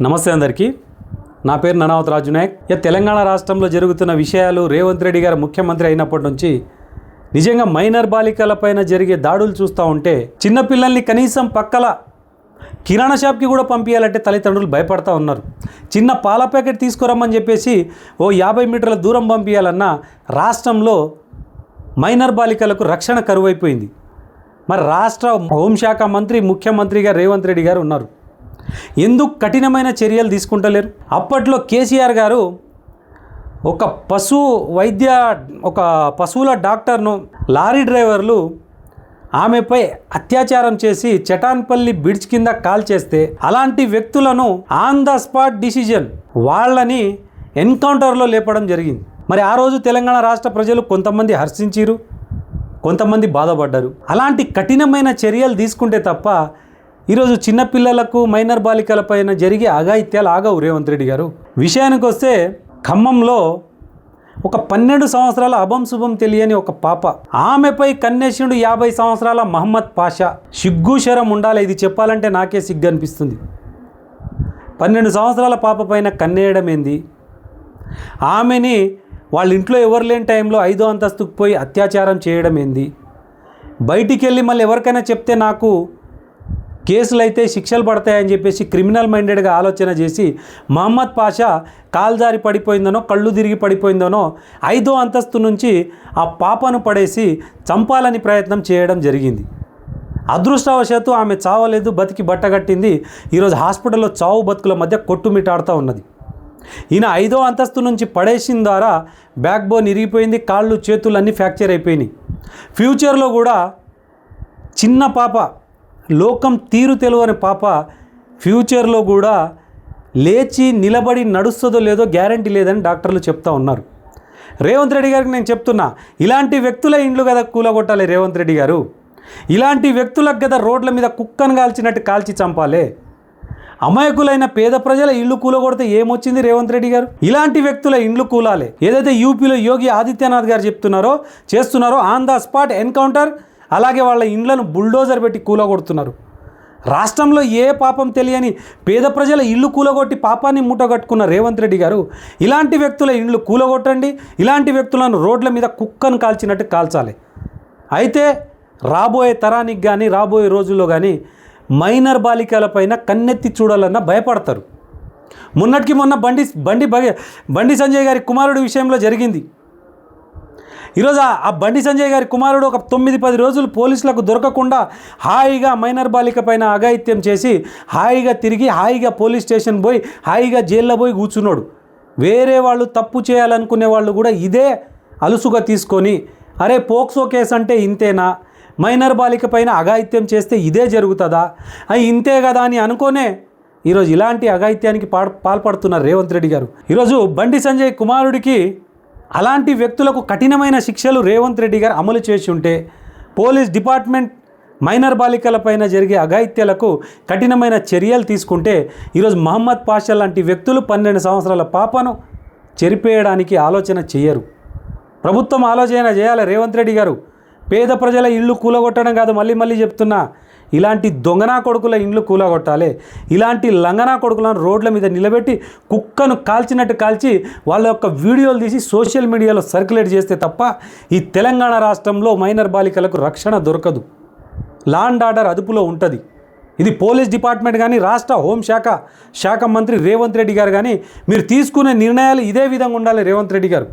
నమస్తే అందరికీ. నా పేరు ననావత్ రాజు నాయక్. తెలంగాణ రాష్ట్రంలో జరుగుతున్న విషయాలు, రేవంత్ రెడ్డి గారు ముఖ్యమంత్రి అయినప్పటి నుంచి నిజంగా మైనర్ బాలికలపైన జరిగే దాడులు చూస్తూ ఉంటే చిన్నపిల్లల్ని కనీసం పక్కల కిరాణా షాప్కి కూడా పంపించాలంటే తల్లిదండ్రులు భయపడతా ఉన్నారు. చిన్న పాల ప్యాకెట్ తీసుకురమ్మని చెప్పేసి 50 మీటర్ల దూరం పంపించాలన్నా రాష్ట్రంలో మైనర్ బాలికలకు రక్షణ కరువైపోయింది. మరి రాష్ట్ర హోంశాఖ మంత్రి ముఖ్యమంత్రిగా రేవంత్ రెడ్డి గారు ఉన్నారు. ఎందుకు కఠినమైన చర్యలు తీసుకుంటలేరు? అప్పట్లో కేసీఆర్ గారు ఒక పశువుల డాక్టర్ను లారీ డ్రైవర్లు ఆమెపై అత్యాచారం చేసి చటాన్పల్లి బ్రిడ్జ్ కింద కాల్ చేస్తే అలాంటి వ్యక్తులను ఆన్ ద స్పాట్ డిసిజన్ వాళ్ళని ఎన్కౌంటర్లో లేపడం జరిగింది. మరి ఆ రోజు తెలంగాణ రాష్ట్ర ప్రజలు కొంతమంది హర్షించారు, కొంతమంది బాధపడ్డారు. అలాంటి కఠినమైన చర్యలు తీసుకుంటే తప్ప ఈరోజు చిన్నపిల్లలకు మైనర్ బాలికలపైన జరిగే అఘాయిత్యాలు ఆగవు. రేవంత్ రెడ్డి గారు విషయానికి వస్తే ఖమ్మంలో ఒక 12 సంవత్సరాల అభం శుభం తెలియని ఒక పాప, ఆమెపై కన్నేసిండు 50 సంవత్సరాల మహమ్మద్ పాషా. సిగ్గు శరం ఉండాలి, ఇది చెప్పాలంటే నాకే సిగ్గు అనిపిస్తుంది. 12 సంవత్సరాల పాప పైన కన్నేయడం ఏంది? ఆమెని వాళ్ళ ఇంట్లో ఎవరు లేని టైంలో 5వ అంతస్తుకు పోయి అత్యాచారం చేయడం ఏంది? బయటికి వెళ్ళి మళ్ళీ ఎవరికైనా చెప్తే నాకు కేసులు అయితే శిక్షలు పడతాయని చెప్పేసి క్రిమినల్ మైండెడ్గా ఆలోచన చేసి మహమ్మద్ పాషా కాల్జారి పడిపోయిందనో కళ్ళు తిరిగి పడిపోయిందనో 5వ అంతస్తు నుంచి ఆ పాపను పడేసి చంపాలని ప్రయత్నం చేయడం జరిగింది. అదృష్టవశాత్తు ఆమె చావలేదు, బతికి బట్టగట్టింది. ఈరోజు హాస్పిటల్లో చావు బతుకుల మధ్య కొట్టుమిటాడుతూ ఉన్నది. ఈయన 5వ అంతస్తు నుంచి పడేసిన ద్వారా బ్యాక్ బోన్ ఇరిగిపోయింది, కాళ్ళు చేతులు అన్నీ ఫ్రాక్చర్ అయిపోయినాయి. ఫ్యూచర్లో కూడా చిన్న పాప, లోకం తీరు తెలువని పాప ఫ్యూచర్లో కూడా లేచి నిలబడి నడుస్తుందో లేదో గ్యారంటీ లేదని డాక్టర్లు చెప్తా ఉన్నారు. రేవంత్ రెడ్డి గారికి నేను చెప్తున్నా, ఇలాంటి వ్యక్తుల ఇండ్లు కదా కూలగొట్టాలి రేవంత్ రెడ్డి గారు. ఇలాంటి వ్యక్తులకు కదా రోడ్ల మీద కుక్కను కాల్చినట్టు కాల్చి చంపాలి. అమాయకులైన పేద ప్రజల ఇల్లు కూలగొడితే ఏమొచ్చింది రేవంత్ రెడ్డి గారు? ఇలాంటి వ్యక్తుల ఇండ్లు కూలాలి. ఏదైతే యూపీలో యోగి ఆదిత్యనాథ్ గారు చేస్తున్నారో ఆన్ ద స్పాట్ ఎన్కౌంటర్, అలాగే వాళ్ళ ఇండ్లను బుల్డోజర్ పెట్టి కూలగొడుతున్నారు. రాష్ట్రంలో ఏ పాపం తెలియని పేద ప్రజల ఇల్లు కూలగొట్టి పాపాన్ని మూటగట్టుకున్న రేవంత్ రెడ్డి గారు ఇలాంటి వ్యక్తుల ఇండ్లు కూలగొట్టండి, ఇలాంటి వ్యక్తులను రోడ్ల మీద కుక్కను కాల్చినట్టు కాల్చాలి. అయితే రాబోయే తరానికి కానీ రాబోయే రోజుల్లో కానీ మైనర్ బాలికలపైన కన్నెత్తి చూడాలన్నా భయపడతారు. మొన్నటికి మొన్న బండి సంజయ్ గారి కుమారుడి విషయంలో జరిగింది. ఈరోజు ఆ బండి సంజయ్ గారి కుమారుడు ఒక 9-10 రోజులు పోలీసులకు దొరకకుండా హాయిగా మైనర్ బాలిక పైన అఘాయిత్యం చేసి హాయిగా తిరిగి హాయిగా పోలీస్ స్టేషన్ పోయి హాయిగా జైల్లో పోయి కూర్చున్నాడు. వేరే వాళ్ళు తప్పు చేయాలనుకునే వాళ్ళు కూడా ఇదే అలుసుగా తీసుకొని, అరే పోక్సో కేసు అంటే ఇంతేనా, మైనర్ బాలిక పైన అఘాయిత్యం చేస్తే ఇదే జరుగుతుందా, ఇంతే కదా అని అనుకోనే ఈరోజు ఇలాంటి అఘాయిత్యానికి పాల్పడుతున్నారు రేవంత్ రెడ్డి గారు. ఈరోజు బండి సంజయ్ కుమారుడికి అలాంటి వ్యక్తులకు కఠినమైన శిక్షలు రేవంత్ రెడ్డి గారు అమలు చేసి ఉంటే, పోలీస్ డిపార్ట్మెంట్ మైనర్ బాలికలపైన జరిగే అఘాయిత్యాలకు కఠినమైన చర్యలు తీసుకుంటే ఈరోజు మహమ్మద్ పాషా లాంటి వ్యక్తులు 12 సంవత్సరాల పాపను చెరిపేయడానికి ఆలోచన చేయరు. ప్రభుత్వం ఆలోచన చేయాలి. రేవంత్ రెడ్డి గారు పేద ప్రజల ఇళ్ళు కూలగొట్టడం కాదు, మళ్ళీ చెప్తున్నా, ఇలాంటి దొంగనా కొడుకుల ఇండ్లు కూలగొట్టాలి. ఇలాంటి లంగనా కొడుకులను రోడ్ల మీద నిలబెట్టి కుక్కను కాల్చినట్టు కాల్చి వాళ్ళ యొక్క వీడియోలు తీసి సోషల్ మీడియాలో సర్క్యులేట్ చేస్తే తప్ప ఈ తెలంగాణ రాష్ట్రంలో మైనర్ బాలికలకు రక్షణ దొరకదు. లా అండ్ ఆర్డర్ అదుపులో ఉంటుంది. ఇది పోలీస్ డిపార్ట్మెంట్ కానీ రాష్ట్ర హోంశాఖ మంత్రి రేవంత్ రెడ్డి గారు కానీ మీరు తీసుకునే నిర్ణయాలు ఇదే విధంగా ఉండాలి. రేవంత్ రెడ్డి గారు